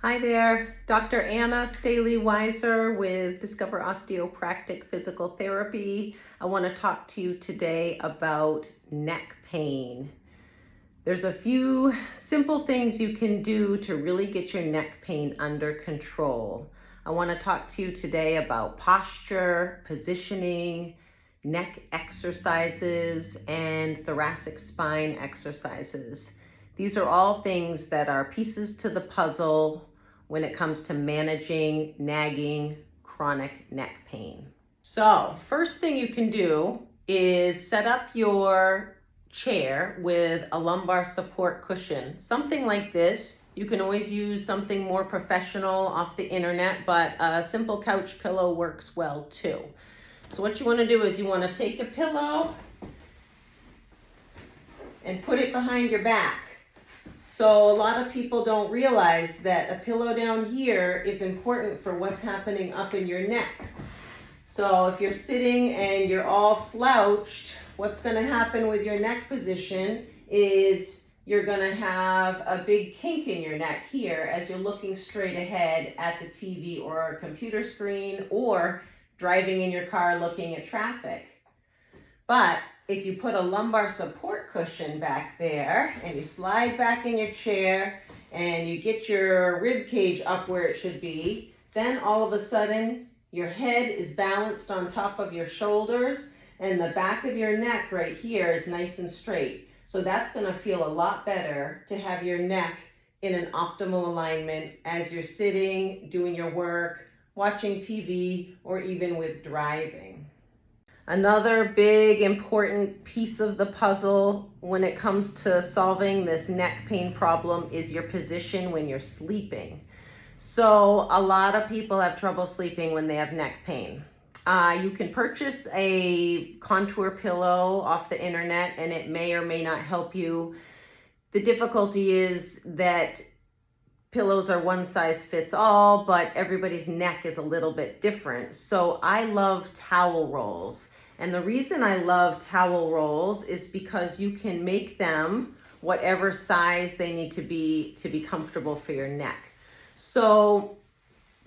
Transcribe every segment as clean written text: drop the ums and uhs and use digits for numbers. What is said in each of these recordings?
Hi there, Dr. Anna Staley-Weiser with Discover Osteopractic Physical Therapy. I want to talk to you today about neck pain. There's a few simple things you can do to really get your neck pain under control. I want to talk to you today about posture, positioning, neck exercises, and thoracic spine exercises. These are all things that are pieces to the puzzle when it comes to managing nagging chronic neck pain. So, first thing you can do is set up your chair with a lumbar support cushion, something like this. You can always use something more professional off the internet, but a simple couch pillow works well too. So what you want to do is you want to take a pillow and put it behind your back. So a lot of people don't realize that a pillow down here is important for what's happening up in your neck. So if you're sitting and you're all slouched, what's going to happen with your neck position is you're going to have a big kink in your neck here as you're looking straight ahead at the TV or a computer screen or driving in your car looking at traffic. But if you put a lumbar support cushion back there and you slide back in your chair and you get your rib cage up where it should be, then all of a sudden your head is balanced on top of your shoulders and the back of your neck right here is nice and straight. So that's going to feel a lot better to have your neck in an optimal alignment as you're sitting, doing your work, watching TV, or even with driving. Another big important piece of the puzzle when it comes to solving this neck pain problem is your position when you're sleeping. So a lot of people have trouble sleeping when they have neck pain. You can purchase a contour pillow off the internet and it may or may not help you. The difficulty is that pillows are one size fits all, but everybody's neck is a little bit different. So I love towel rolls. And the reason I love towel rolls is because you can make them whatever size they need to be comfortable for your neck. So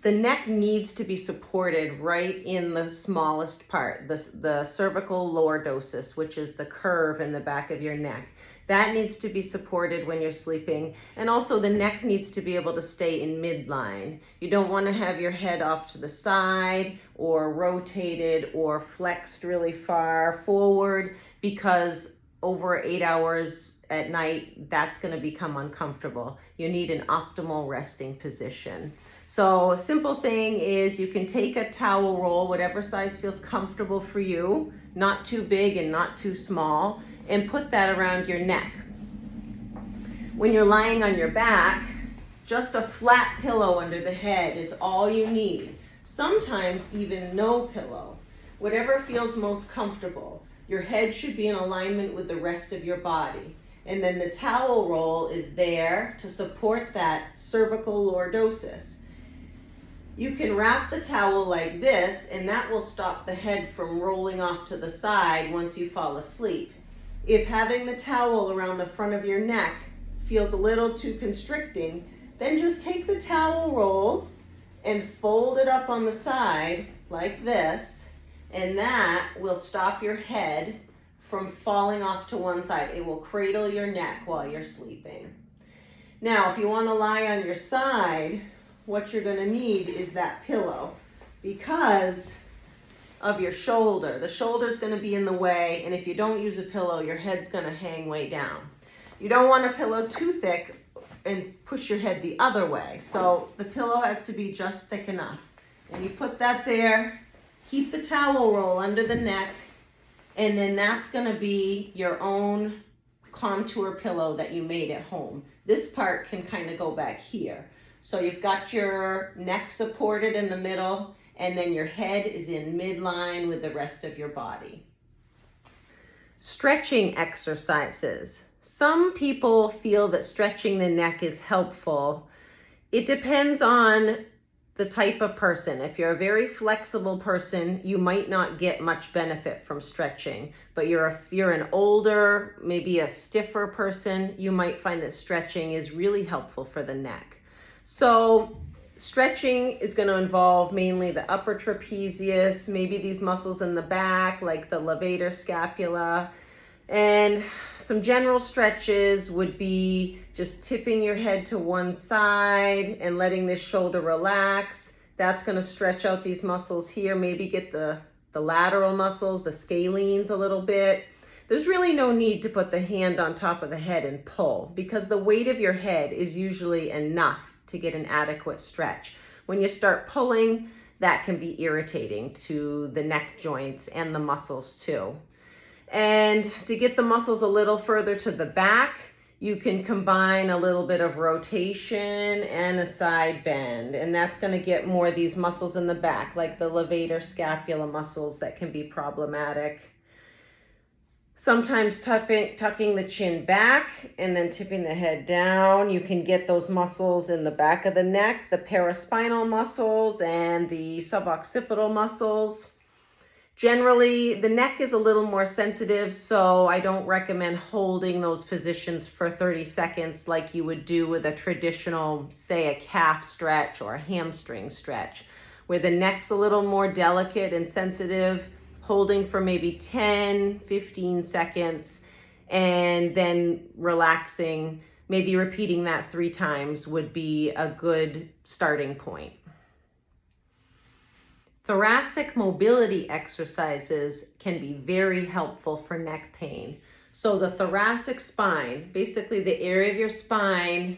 the neck needs to be supported right in the smallest part, the cervical lordosis, which is the curve in the back of your neck. That needs to be supported when you're sleeping. And also the neck needs to be able to stay in midline. You don't want to have your head off to the side or rotated or flexed really far forward, because over 8 hours at night, that's going to become uncomfortable. You need an optimal resting position. So a simple thing is you can take a towel roll, whatever size feels comfortable for you, not too big and not too small, and put that around your neck. When you're lying on your back, just a flat pillow under the head is all you need. Sometimes even no pillow. Whatever feels most comfortable. Your head should be in alignment with the rest of your body. And then the towel roll is there to support that cervical lordosis. You can wrap the towel like this, and that will stop the head from rolling off to the side once you fall asleep. If having the towel around the front of your neck feels a little too constricting, then just take the towel roll and fold it up on the side like this, and that will stop your head from falling off to one side. It will cradle your neck while you're sleeping. Now, if you want to lie on your side, what you're going to need is that pillow because of your shoulder. The shoulder is going to be in the way, and if you don't use a pillow, your head's going to hang way down. You don't want a pillow too thick and push your head the other way. So the pillow has to be just thick enough. And you put that there, keep the towel roll under the neck, and then that's going to be your own contour pillow that you made at home. This part can kind of go back here. So you've got your neck supported in the middle, and then your head is in midline with the rest of your body. Stretching exercises. Some people feel that stretching the neck is helpful. It depends on the type of person. If you're a very flexible person, you might not get much benefit from stretching. But if you're an older, maybe a stiffer person, you might find that stretching is really helpful for the neck. So stretching is going to involve mainly the upper trapezius, maybe these muscles in the back like the levator scapula, and some general stretches would be just tipping your head to one side and letting this shoulder relax. That's going to stretch out these muscles here, maybe get the lateral muscles, the scalenes a little bit. There's really no need to put the hand on top of the head and pull, because the weight of your head is usually enough to get an adequate stretch. When you start pulling, that can be irritating to the neck joints and the muscles too. And to get the muscles a little further to the back, you can combine a little bit of rotation and a side bend, and that's going to get more of these muscles in the back, like the levator scapula muscles that can be problematic. Sometimes tucking the chin back and then tipping the head down, you can get those muscles in the back of the neck, the paraspinal muscles and the suboccipital muscles. Generally, the neck is a little more sensitive, so I don't recommend holding those positions for 30 seconds like you would do with a traditional, say, a calf stretch or a hamstring stretch, where the neck's a little more delicate and sensitive. Holding for maybe 10, 15 seconds, and then relaxing, maybe repeating that 3 times would be a good starting point. Thoracic mobility exercises can be very helpful for neck pain. So the thoracic spine, basically the area of your spine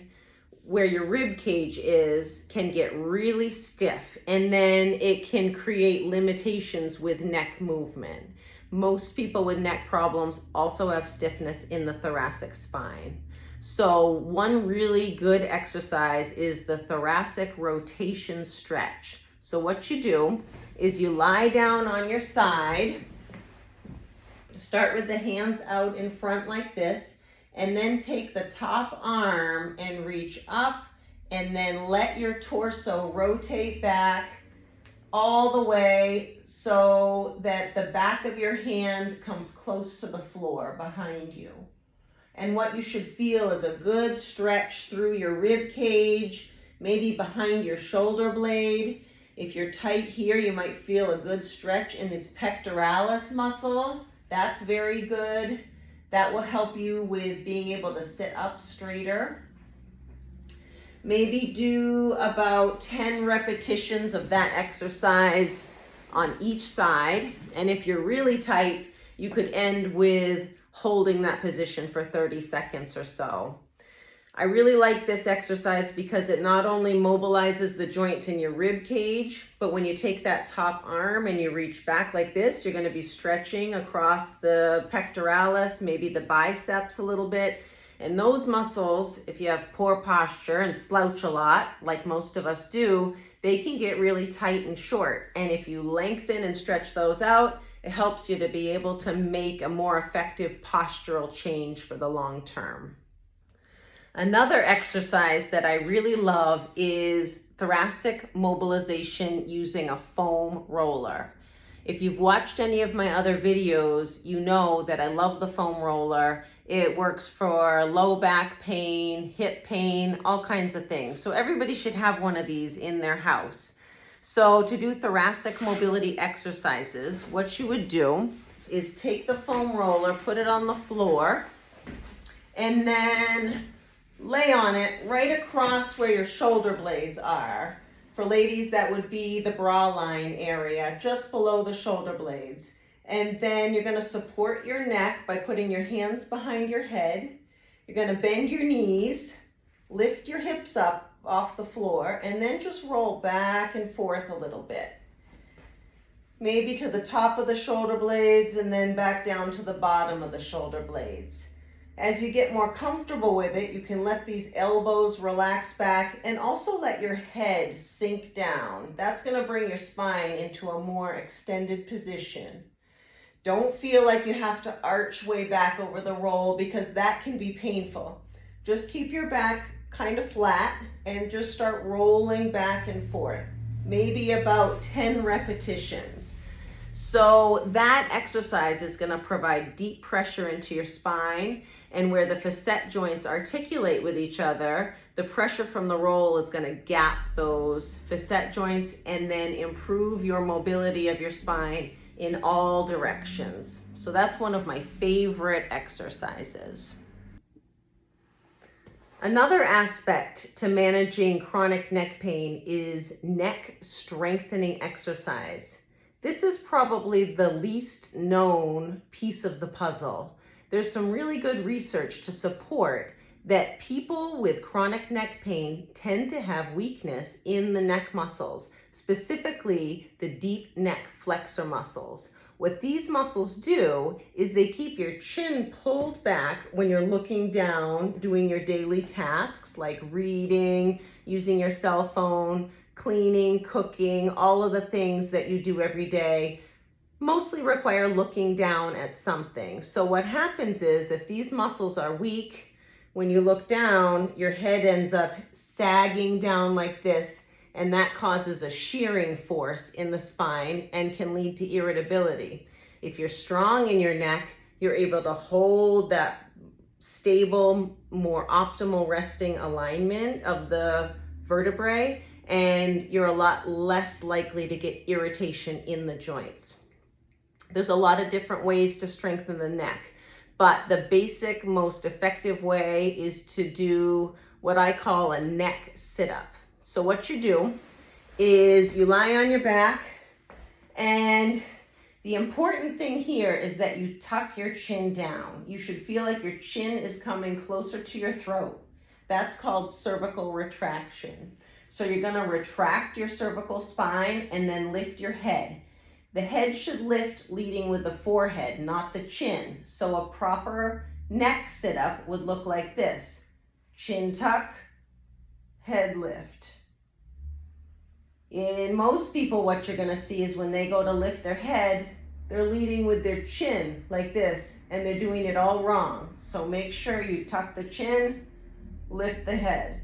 where your rib cage is, can get really stiff, and then it can create limitations with neck movement. Most people with neck problems also have stiffness in the thoracic spine. So one really good exercise is the thoracic rotation stretch. So what you do is you lie down on your side, start with the hands out in front like this, and then take the top arm and reach up, and then let your torso rotate back all the way so that the back of your hand comes close to the floor behind you. And what you should feel is a good stretch through your rib cage, maybe behind your shoulder blade. If you're tight here, you might feel a good stretch in this pectoralis muscle. That's very good. That will help you with being able to sit up straighter. Maybe do about 10 repetitions of that exercise on each side. And if you're really tight, you could end with holding that position for 30 seconds or so. I really like this exercise because it not only mobilizes the joints in your rib cage, but when you take that top arm and you reach back like this, you're going to be stretching across the pectoralis, maybe the biceps a little bit. And those muscles, if you have poor posture and slouch a lot, like most of us do, they can get really tight and short. And if you lengthen and stretch those out, it helps you to be able to make a more effective postural change for the long term. Another exercise that I really love is thoracic mobilization using a foam roller. If you've watched any of my other videos, you know that I love the foam roller. It works for low back pain, hip pain, all kinds of things. So everybody should have one of these in their house. So to do thoracic mobility exercises, what you would do is take the foam roller, put it on the floor, and then lay on it right across where your shoulder blades are. For ladies, that would be the bra line area, just below the shoulder blades. And then you're going to support your neck by putting your hands behind your head. You're going to bend your knees, lift your hips up off the floor, and then just roll back and forth a little bit. Maybe to the top of the shoulder blades and then back down to the bottom of the shoulder blades. As you get more comfortable with it, you can let these elbows relax back and also let your head sink down. That's going to bring your spine into a more extended position. Don't feel like you have to arch way back over the roll because that can be painful. Just keep your back kind of flat and just start rolling back and forth. Maybe about 10 repetitions. So that exercise is going to provide deep pressure into your spine, and where the facet joints articulate with each other, the pressure from the roll is going to gap those facet joints and then improve your mobility of your spine in all directions. So that's one of my favorite exercises. Another aspect to managing chronic neck pain is neck strengthening exercise. This is probably the least known piece of the puzzle. There's some really good research to support that people with chronic neck pain tend to have weakness in the neck muscles, specifically the deep neck flexor muscles. What these muscles do is they keep your chin pulled back when you're looking down, doing your daily tasks like reading, using your cell phone, cleaning, cooking, all of the things that you do every day mostly require looking down at something. So what happens is if these muscles are weak, when you look down, your head ends up sagging down like this, and that causes a shearing force in the spine and can lead to irritability. If you're strong in your neck, you're able to hold that stable, more optimal resting alignment of the vertebrae, and you're a lot less likely to get irritation in the joints. There's a lot of different ways to strengthen the neck, but the basic, most effective way is to do what I call a neck sit-up. So what you do is you lie on your back, and the important thing here is that you tuck your chin down. You should feel like your chin is coming closer to your throat. That's called cervical retraction. So you're going to retract your cervical spine and then lift your head. The head should lift leading with the forehead, not the chin. So a proper neck sit-up would look like this. Chin tuck, head lift. In most people, what you're going to see is when they go to lift their head, they're leading with their chin like this, and they're doing it all wrong. So make sure you tuck the chin, lift the head.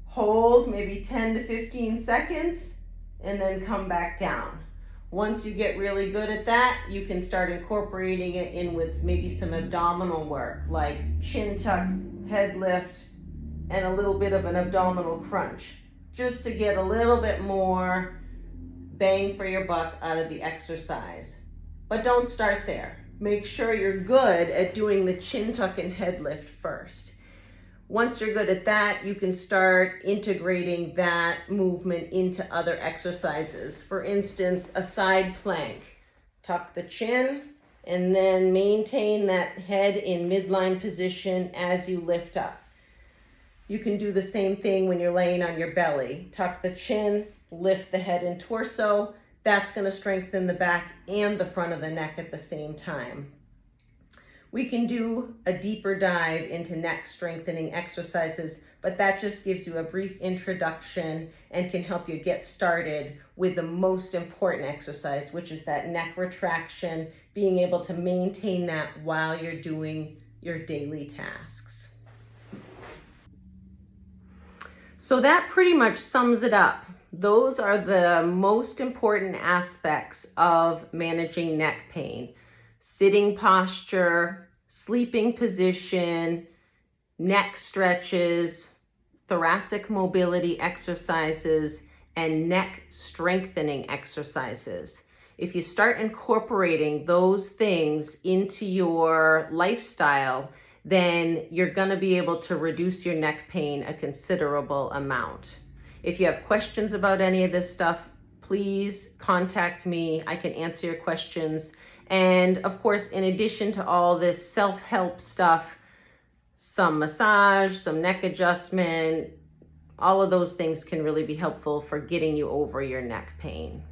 Hold maybe 10 to 15 seconds, and then come back down. Once you get really good at that, you can start incorporating it in with maybe some abdominal work, like chin tuck, head lift, and a little bit of an abdominal crunch, just to get a little bit more bang for your buck out of the exercise. But don't start there. Make sure you're good at doing the chin tuck and head lift first. Once you're good at that, you can start integrating that movement into other exercises. For instance, a side plank. Tuck the chin and then maintain that head in midline position as you lift up. You can do the same thing when you're laying on your belly. Tuck the chin, lift the head and torso. That's going to strengthen the back and the front of the neck at the same time. We can do a deeper dive into neck strengthening exercises, but that just gives you a brief introduction and can help you get started with the most important exercise, which is that neck retraction, being able to maintain that while you're doing your daily tasks. So that pretty much sums it up. Those are the most important aspects of managing neck pain. Sitting posture, sleeping position, neck stretches, thoracic mobility exercises, and neck strengthening exercises. If you start incorporating those things into your lifestyle, then you're going to be able to reduce your neck pain a considerable amount. If you have questions about any of this stuff, please contact me. I can answer your questions. And of course, in addition to all this self-help stuff, some massage, some neck adjustment, all of those things can really be helpful for getting you over your neck pain.